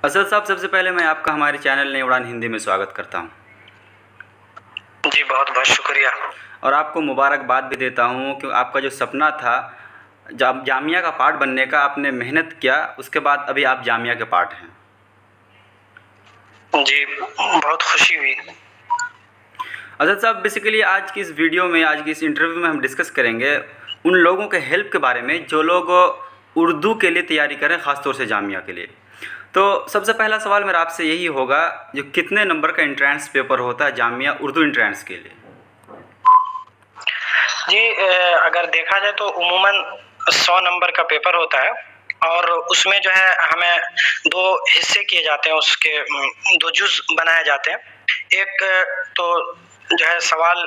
असद साहब, सबसे पहले मैं आपका हमारे चैनल नई उड़ान हिंदी में स्वागत करता हूं जी, बहुत बहुत शुक्रिया। और आपको मुबारकबाद भी देता हूं कि आपका जो सपना था जामिया का पार्ट बनने का, आपने मेहनत किया, उसके बाद अभी आप जामिया के पार्ट हैं। जी, बहुत खुशी हुई। असद साहब, बेसिकली आज की इस वीडियो में, आज की इस इंटरव्यू में हम डिस्कस करेंगे उन लोगों के हेल्प के बारे में जो लोग उर्दू के लिए तैयारी करें, ख़ासतौर से जामिया के लिए। तो सबसे पहला सवाल मेरा आपसे यही होगा, जो कितने नंबर का एंट्रेंस पेपर होता है जामिया उर्दू एंट्रेंस के लिए? जी, अगर देखा जाए तो उमूमन 100 नंबर का पेपर होता है और उसमें जो है हमें 2 हिस्से किए जाते हैं, उसके 2 जुज़ बनाए जाते हैं। एक तो जो है सवाल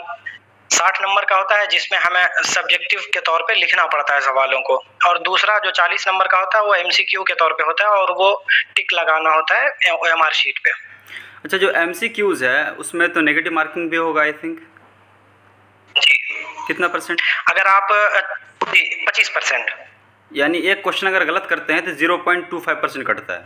60 नंबर का होता है जिसमें हमें सब्जेक्टिव के तौर पे लिखना पड़ता है सवालों को, और दूसरा जो 40 नंबर का होता है वो एमसीक्यू के तौर पे होता है और वो टिक लगाना होता है ओएमआर शीट पे। अच्छा, जो एमसीक्यूज़ है उसमें तो नेगेटिव मार्किंग भी होगा आई थिंक। जी, कितना परसेंट? अगर आप जी 25%। यानी एक क्वेश्चन अगर गलत करते हैं तो 0.25% कटता है।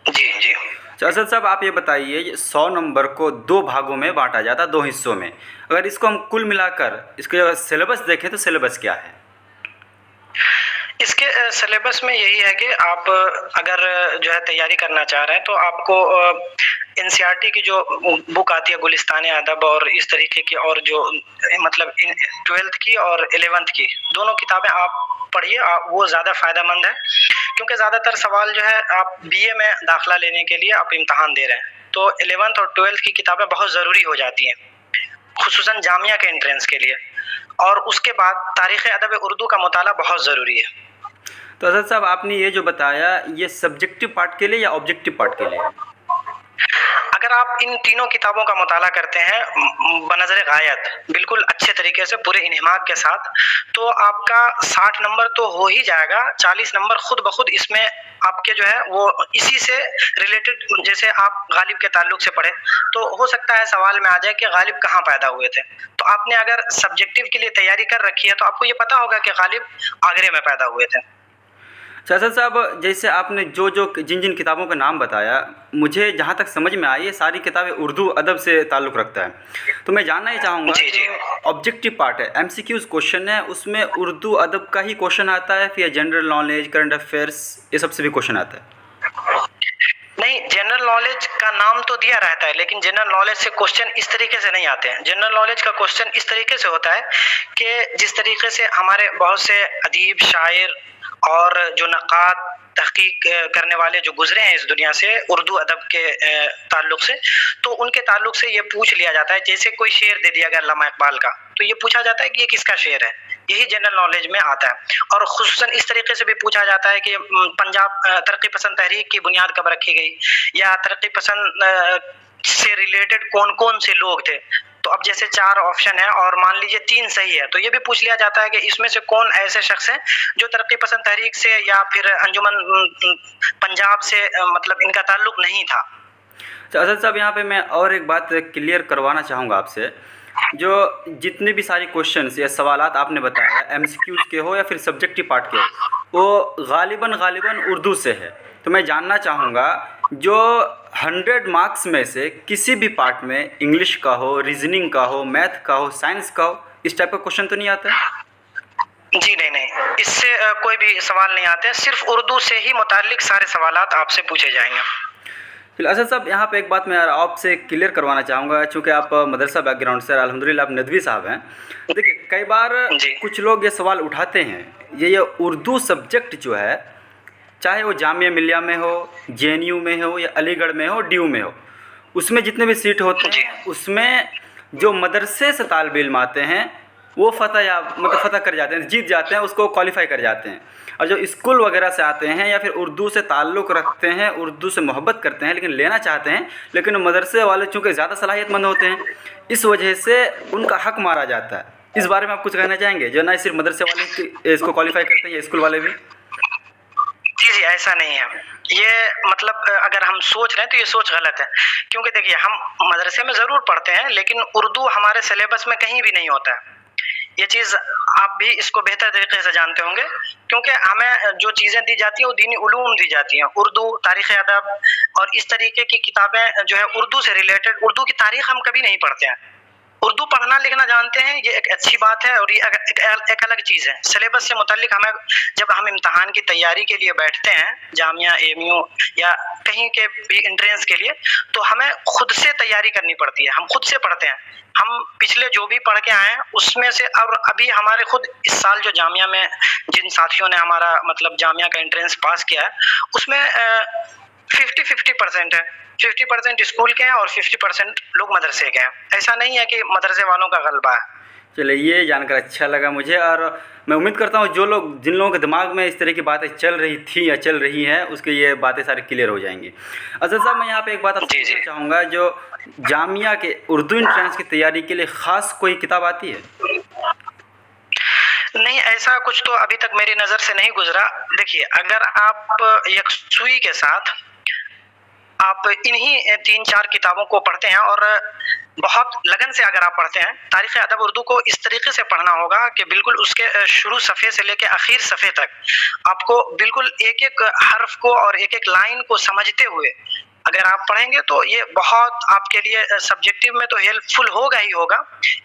जी जी। तो असद साहब, आप ये बताइए, 100 नंबर को 2 भागों में बांटा जाता है, 2 हिस्सों में। अगर इसको हम कुल मिलाकर इसके सिलेबस देखें तो सिलेबस क्या है? इसके सिलेबस में यही है कि आप अगर जो है तैयारी करना चाह रहे हैं तो आपको एनसीईआरटी की जो बुक आती है गुलिस्तान अदब और इस तरीके की, और जो मतलब 12th की और 11th की दोनों किताबें आप पढ़िए, वो ज़्यादा फ़ायदेमंद है, क्योंकि ज़्यादातर सवाल जो है आप बीए में दाखिला लेने के लिए आप इम्तहान दे रहे हैं तो 11th और 12th की किताबें बहुत ज़रूरी हो जाती हैं, खुसूसन जामिया के एंट्रेंस के लिए। और उसके बाद तारीख़ अदब उर्दू का मुताला बहुत ज़रूरी है। तो असद साहब, आपने ये जो बताया, ये सब्जेक्टिव पार्ट के लिए या ऑब्जेक्टिव पार्ट के लिए? अगर आप इन तीनों किताबों का मुताला करते हैं बनज़र गायत बिल्कुल अच्छे तरीके से पूरे इन्हिमाक के साथ, तो आपका 60 नंबर तो हो ही जाएगा, 40 नंबर खुद ब खुद इसमें आपके जो है वो इसी से रिलेटेड, जैसे आप गालिब के ताल्लुक से पढ़े तो हो सकता है सवाल में आ जाए कि गालिब कहाँ पैदा हुए थे, तो आपने अगर सब्जेक्टिव के लिए तैयारी कर रखी है तो आपको ये पता होगा कि गालिब आगरे में पैदा हुए थे। असद साहब, जैसे आपने जो जो जिन जिन किताबों का नाम बताया, मुझे जहाँ तक समझ में आई, ये सारी किताबें उर्दू अदब से ताल्लुक़ रखता है। तो मैं जानना ही चाहूँगा कि ऑब्जेक्टिव पार्ट है, एमसीक्यूज़ क्वेश्चन है, उसमें उर्दू अदब का ही क्वेश्चन आता है फिर जनरल नॉलेज, करंट अफेयर्स, ये सबसे भी क्वेश्चन आता है? नहीं, जनरल नॉलेज का नाम तो दिया रहता है लेकिन जनरल नॉलेज से क्वेश्चन इस तरीके से नहीं आते हैं। जनरल नॉलेज का क्वेश्चन इस तरीके से होता है कि जिस तरीके से हमारे बहुत से अदीब, शायर और जो नक़ाद, तहकीक करने वाले जो गुजरे हैं इस दुनिया से उर्दू अदब के ताल्लुक से, तो उनके ताल्लुक से ये पूछ लिया जाता है, जैसे कोई शेर दे दिया गया अल्लामा इकबाल का तो ये पूछा जाता है कि ये किसका शेर है, यही जनरल नॉलेज में आता है। और खुसूसन इस तरीके से भी पूछा जाता है कि पंजाब तरक्की पसंद तहरीक की बुनियाद कब रखी गई, या तरक्की पसंद से रिलेटेड कौन कौन से लोग थे। तो अब जैसे 4 ऑप्शन है और मान लीजिए 3 सही है, तो ये भी पूछ लिया जाता है कि इसमें से कौन ऐसे शख्स हैं जो तरक्की पसंद तहरीक से या फिर अंजुमन पंजाब से मतलब इनका ताल्लुक नहीं था। तो असद साहब, यहाँ पे मैं और एक बात क्लियर करवाना चाहूँगा आपसे, जो जितने भी सारे क्वेश्चंस या सवालात आपने बताया, एमसीक्यूज़ के हो या फिर सब्जेक्टिव पार्ट के हो, वो गालिबन उर्दू से है। तो मैं जानना चाहूँगा, जो 100 मार्क्स में से किसी भी पार्ट में इंग्लिश का हो, रीजनिंग का हो, मैथ का हो, साइंस का हो, इस टाइप का क्वेश्चन तो नहीं आता है? जी नहीं, इससे कोई भी सवाल नहीं आते, सिर्फ उर्दू से ही मुताल्लिक सारे सवालात आपसे पूछे जाएंगे। फिर असद साहब, यहाँ पे एक बात मैं आपसे क्लियर करवाना चाहूँगा, चूँकि आप मदरसा बैकग्राउंड से, अल्हम्दुलिल्लाह आप नदवी साहब हैं। देखिए, कई बार कुछ लोग ये सवाल उठाते हैं, ये उर्दू सब्जेक्ट जो है, चाहे वो जामिया मिलिया में हो, जेएनयू में हो, या अलीगढ़ में हो, डीयू में हो, उसमें जितने भी सीट होते हैं, उसमें जो मदरसे से तालिब इल्म आते हैं वो फ़तह कर जाते हैं, जीत जाते हैं, उसको क्वालिफाई कर जाते हैं। और जो स्कूल वगैरह से आते हैं या फिर उर्दू से ताल्लुक़ रखते हैं, उर्दू से मोहब्बत करते हैं, लेकिन लेना चाहते हैं, लेकिन मदरसे वाले चूँकि ज़्यादा सलाहियतमंद होते हैं, इस वजह से उनका हक़ मारा जाता है। इस बारे में आप कुछ कहना चाहेंगे, जो ना सिर्फ मदरसे वाले इसको क्वालिफाई करते हैं या स्कूल वाले भी? जी, ऐसा नहीं है। ये मतलब अगर हम सोच रहे हैं तो ये सोच गलत है, क्योंकि देखिए हम मदरसे में ज़रूर पढ़ते हैं लेकिन उर्दू हमारे सिलेबस में कहीं भी नहीं होता है। ये चीज़ आप भी इसको बेहतर तरीके से जानते होंगे, क्योंकि हमें जो चीज़ें दी जाती हैं वो दीनी उलूम दी जाती हैं, उर्दू, तारीख़ अदब और इस तरीके की किताबें जो है उर्दू से रिलेटेड, उर्दू की तारीख़ हम कभी नहीं पढ़ते हैं। उर्दू पढ़ना लिखना जानते हैं, ये एक अच्छी बात है और ये एक अलग चीज़ है। सिलेबस से मुतल्लिक हमें जब हम इम्तिहान की तैयारी के लिए बैठते हैं जामिया, एमयू या कहीं के भी एंट्रेंस के लिए, तो हमें खुद से तैयारी करनी पड़ती है, हम खुद से पढ़ते हैं। हम पिछले जो भी पढ़ के आए हैं उसमें से और अभी हमारे खुद इस साल जो जामिया में जिन साथियों ने हमारा मतलब जामिया का एंट्रेंस पास किया है उसमें 50-50% है। 50% स्कूल के हैं और 50% लोग मदरसे के हैं। ऐसा नहीं है कि मदरसे वालों का गलबा है। चलिए, ये जानकर अच्छा लगा मुझे, और मैं उम्मीद करता हूँ जिन लोगों के दिमाग में इस तरह की बातें चल रही थी या चल रही हैं उसके ये बातें सारी क्लियर हो जाएंगी। असद साहब, मैं यहाँ पे एक बात आपसे पूछना चाहूँगा, जो जामिया के उर्दू एंट्रेंस की तैयारी के लिए ख़ास कोई किताब आती है? नहीं, ऐसा कुछ तो अभी तक मेरी नज़र से नहीं गुजरा। देखिए, अगर आप यकसुई के साथ आप इन्हीं 3-4 किताबों को पढ़ते हैं और बहुत लगन से अगर आप पढ़ते हैं, तारीख़ अदब उर्दू को इस तरीके से पढ़ना होगा कि बिल्कुल उसके शुरू सफ़े से लेके आखिर सफ़े तक आपको बिल्कुल एक-एक हर्फ को और एक-एक लाइन को समझते हुए अगर आप पढ़ेंगे तो ये बहुत आपके लिए सब्जेक्टिव में तो हेल्पफुल होगा ही होगा,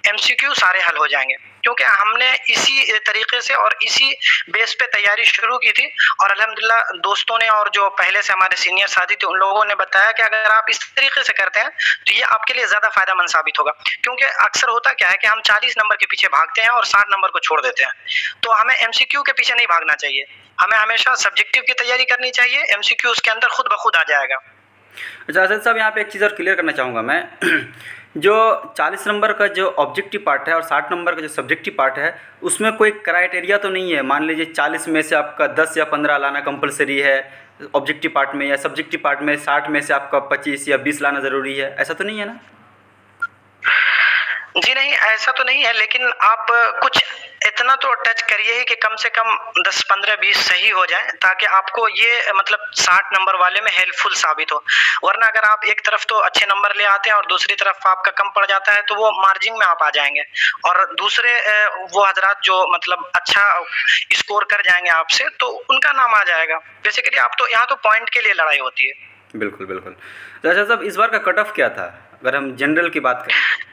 एमसीक्यू सारे हल हो जाएंगे। क्योंकि हमने इसी तरीके से और इसी बेस पे तैयारी शुरू की थी और अल्हम्दुलिल्लाह दोस्तों ने और जो पहले से हमारे सीनियर साथी थे उन लोगों ने बताया कि अगर आप इस तरीके से करते हैं तो ये आपके लिए ज़्यादा फ़ायदेमंद साबित होगा। क्योंकि अक्सर होता क्या है कि हम 40 नंबर के पीछे भागते हैं और 60 नंबर को छोड़ देते हैं। तो हमें एमसीक्यू के पीछे नहीं भागना चाहिए, हमें हमेशा सब्जेक्टिव की तैयारी करनी चाहिए, एमसीक्यू उसके अंदर खुद ब खुद आ जाएगा। अच्छा असद साहब, यहाँ पे एक चीज़ और क्लियर करना चाहूँगा मैं जो 40 नंबर का जो ऑब्जेक्टिव पार्ट है और 60 नंबर का जो सब्जेक्टिव पार्ट है उसमें कोई क्राइटेरिया तो नहीं है? मान लीजिए 40 में से आपका 10 या 15 लाना कंपलसरी है ऑब्जेक्टिव पार्ट में, या सब्जेक्टिव पार्ट में 60 में से आपका 25 या 20 लाना ज़रूरी है, ऐसा तो नहीं है ना? जी नहीं, ऐसा तो नहीं है, लेकिन आप कुछ इतना तो टच करिए ही कि कम से कम 10, 15, 20 सही हो जाए, ताकि आपको ये मतलब 60 नंबर वाले में हेल्पफुल साबित हो। वरना अगर आप एक तरफ तो अच्छे नंबर ले आते हैं और दूसरी तरफ आपका कम पड़ जाता है तो वो मार्जिन में आप आ जाएंगे और दूसरे वो हजरात जो मतलब अच्छा स्कोर कर जाएंगे आपसे तो उनका नाम आ जाएगा। बेसिकली आप तो यहाँ तो पॉइंट के लिए लड़ाई होती है। बिल्कुल बिल्कुल। तो अच्छा साहब, इस बार का कट ऑफ क्या था अगर हम जनरल की बात करें तो?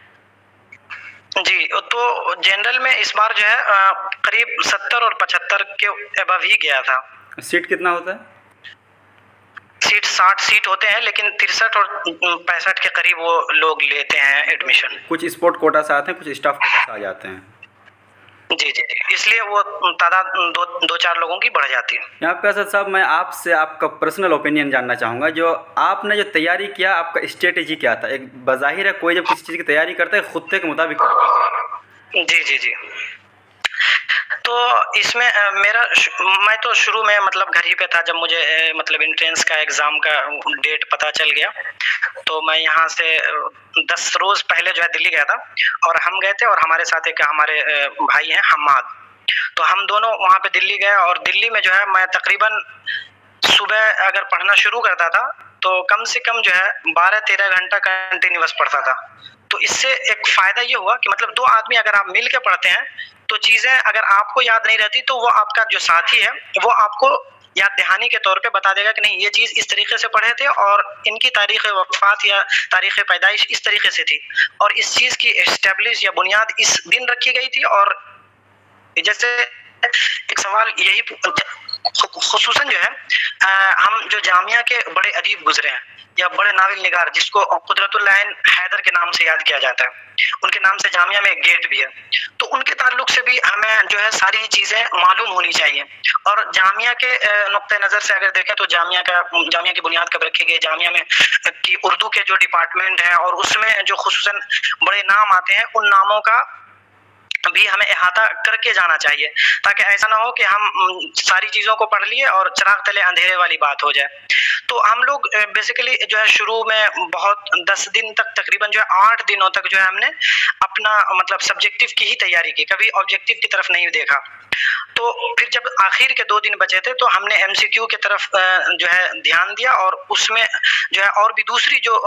जी, तो जनरल में इस बार जो है करीब 70 और 75 के अबव ही गया था। सीट कितना होता है? सीट 60 सीट होते हैं, लेकिन 63 और 65 के करीब वो लोग लेते हैं एडमिशन। कुछ स्पोर्ट कोटा से आते हैं, कुछ स्टाफ कोटा से आ जाते हैं। जी जी जी, इसलिए वो तादाद 2-4 लोगों की बढ़ जाती है। यहाँ पे असद साहब, मैं आपसे आपका पर्सनल ओपिनियन जानना चाहूँगा। जो आपने जो तैयारी किया, आपका स्ट्रेटेजी क्या था? एक बज़ाहिर है कोई जब किसी चीज़ की तैयारी करता है खुत्ते के मुताबिक करता है। जी जी जी, तो इसमें मैं तो शुरू में मतलब घर ही पे था जब मुझे मतलब एंट्रेंस का एग्ज़ाम का डेट पता चल गया। तो मैं यहाँ से 10 रोज़ पहले जो है दिल्ली गया था और हम गए थे और हमारे साथ एक हमारे भाई हैं हम्माद, तो हम दोनों वहाँ पे दिल्ली गए और दिल्ली में जो है मैं तकरीबन सुबह अगर पढ़ना शुरू करता था तो कम से कम जो है 12-13 घंटा कंटिन्यूअस पढ़ता था। तो इससे एक फ़ायदा ये हुआ कि मतलब 2 आदमी अगर आप मिल के पढ़ते हैं तो चीज़ें अगर आपको याद नहीं रहती तो वो आपका जो साथी है वो आपको याद दहानी के तौर पे बता देगा कि नहीं ये चीज़ इस तरीके से पढ़े थे और इनकी तारीख़ वफ़ात या तारीख़ पैदाइश इस तरीके से थी और इस चीज़ की एस्टेब्लिश या बुनियाद इस दिन रखी गई थी। और जैसे एक सवाल यही खुसूसन जो है हम जो जामिया के बड़े अदीब गुजरे हैं या बड़े नावल निगार जिसको कुदरतुल ऐन हैदर के नाम से याद किया जाता है, उनके नाम से जामिया में एक गेट भी है, तो उनके ताल्लुक से भी हमें जो है सारी चीज़ें मालूम होनी चाहिए। और जामिया के नुक्ते नज़र से अगर देखें तो जामिया की बुनियाद कब रखी गई, जामिया में कि उर्दू के जो डिपार्टमेंट हैं और उसमें जो खुसूसन बड़े नाम आते हैं उन नामों का भी हमें इहाता करके जाना चाहिए, ताकि ऐसा ना हो कि हम सारी चीज़ों को पढ़ लिए और चिराग तले अंधेरे वाली बात हो जाए। तो हम लोग बेसिकली जो है शुरू में बहुत 10 दिन तक तकरीबन जो है 8 दिनों तक जो है हमने अपना मतलब सब्जेक्टिव की ही तैयारी की, कभी ऑब्जेक्टिव की तरफ नहीं देखा। तो फिर जब आखिर के 2 दिन बचे थे तो हमने एमसीक्यू की तरफ जो है ध्यान दिया और उसमें जो है और भी दूसरी जो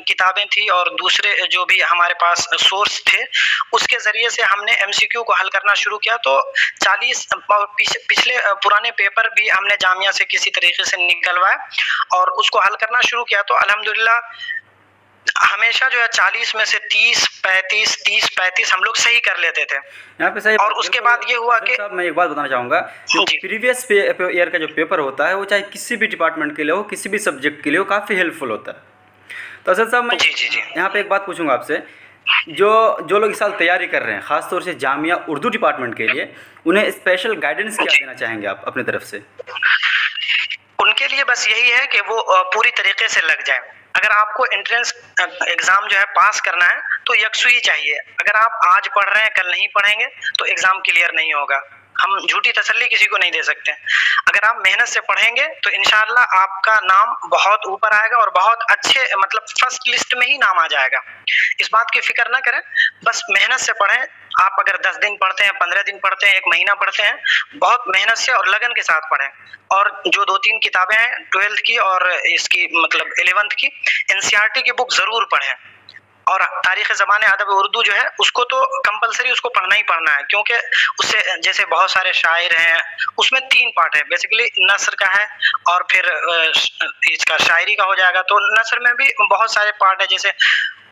किताबें थी और दूसरे जो भी हमारे पास सोर्स थे उसके ज़रिए से हमने हमने MCQ को हल करना शुरू किया तो 40 पिछले पुराने पेपर भी हमने जामिया से किसी तरीके से निकलवाए और उसको हल करना शुरू किया तो अल्हम्दुलिल्लाह हमेशा जो है 40 में से 30-35 हम लोग सही कर लेते थे यहाँ पे सही। और उसके बाद ये हुआ कि मैं एक बात बताना चाहूँगा, प्रीवियस ईयर का जो पेपर होता है वो चाहे किसी भी डिपार्टमेंट के लिए हो, किसी भी सब्जेक्ट के लिए हो, काफ़ी हेल्पफुल होता है। तो असद साहब मैं यहाँ पे एक बात पूछूंगा आपसे, जो लोग इस साल तैयारी कर रहे हैं ख़ासतौर से जामिया उर्दू डिपार्टमेंट के लिए, उन्हें स्पेशल गाइडेंस क्या देना चाहेंगे आप अपनी तरफ से? उनके लिए बस यही है कि वो पूरी तरीके से लग जाए। अगर आपको एंट्रेंस एग्जाम जो है पास करना है तो यकसुई चाहिए। अगर आप आज पढ़ रहे हैं कल नहीं पढ़ेंगे तो एग्जाम क्लियर नहीं होगा। हम झूठी तसल्ली किसी को नहीं दे सकते। अगर आप मेहनत से पढ़ेंगे तो इंशाल्लाह आपका नाम बहुत ऊपर आएगा और बहुत अच्छे मतलब फर्स्ट लिस्ट में ही नाम आ जाएगा। इस बात की फिक्र ना करें, बस मेहनत से पढ़ें। आप अगर 10 दिन पढ़ते हैं, 15 दिन पढ़ते हैं, 1 महीना पढ़ते हैं, बहुत मेहनत से और लगन के साथ पढ़ें। और जो 2-3 किताबें हैं 12th की और इसकी मतलब 11th की NCERT की बुक जरूर पढ़ें। और तारीख़ ज़बान अदब उर्दू जो है उसको तो कंपलसरी उसको पढ़ना ही पढ़ना है, क्योंकि उससे जैसे बहुत सारे शायर हैं, उसमें 3 पार्ट है बेसिकली, नस्र का है और फिर इसका शायरी का हो जाएगा। तो नस्र में भी बहुत सारे पार्ट है, जैसे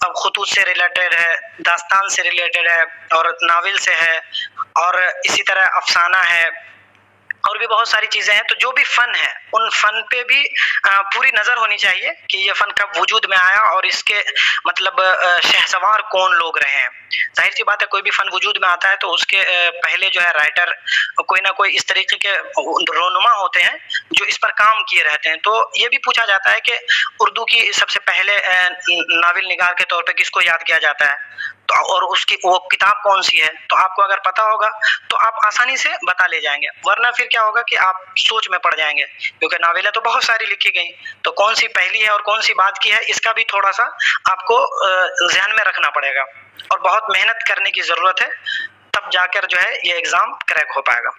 अब खुतूत से रिलेटेड है, दास्तान से रिलेटेड है और नावल से है और इसी तरह अफसाना है और भी बहुत सारी चीज़ें हैं। तो जो भी फ़न है उन फ़न पे भी पूरी नज़र होनी चाहिए कि ये फ़न कब वजूद में आया और इसके मतलब शहसवार कौन लोग रहे हैं। जाहिर सी बात है कोई भी फ़न वजूद में आता है तो उसके पहले जो है राइटर कोई ना कोई इस तरीके के रोनुमा होते हैं जो इस पर काम किए रहते हैं। तो ये भी पूछा जाता है कि उर्दू की सबसे पहले नावल निगार के तौर पर किसको याद किया जाता है तो और उसकी वो किताब कौन सी है, तो आपको अगर पता होगा तो आप आसानी से बता ले जाएंगे। वरना फिर क्या होगा कि आप सोच में पड़ जाएंगे, क्योंकि नावेलें तो बहुत सारी लिखी गई, तो कौन सी पहली है और कौन सी बाद की है इसका भी थोड़ा सा आपको ध्यान में रखना पड़ेगा और बहुत मेहनत करने की ज़रूरत है, तब जाकर जो है ये एग्ज़ाम क्रैक हो पाएगा।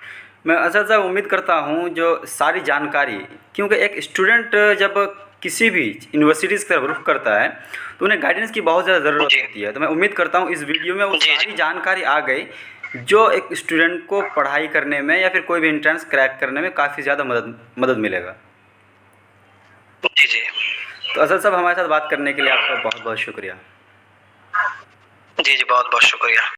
मैं असद साहब उम्मीद करता हूँ जो सारी जानकारी, क्योंकि एक स्टूडेंट जब किसी भी यूनिवर्सिटीज़ की तरफ रुख करता है तो उन्हें गाइडेंस की बहुत ज़्यादा ज़रूरत होती है। तो मैं उम्मीद करता हूँ इस वीडियो में वो सारी जानकारी आ गई जो एक स्टूडेंट को पढ़ाई करने में या फिर कोई भी एंट्रेंस क्रैक करने में काफ़ी ज़्यादा मदद मिलेगा। जी। तो असद साहब हमारे साथ बात करने के लिए आपका बहुत बहुत शुक्रिया। जी बहुत बहुत शुक्रिया।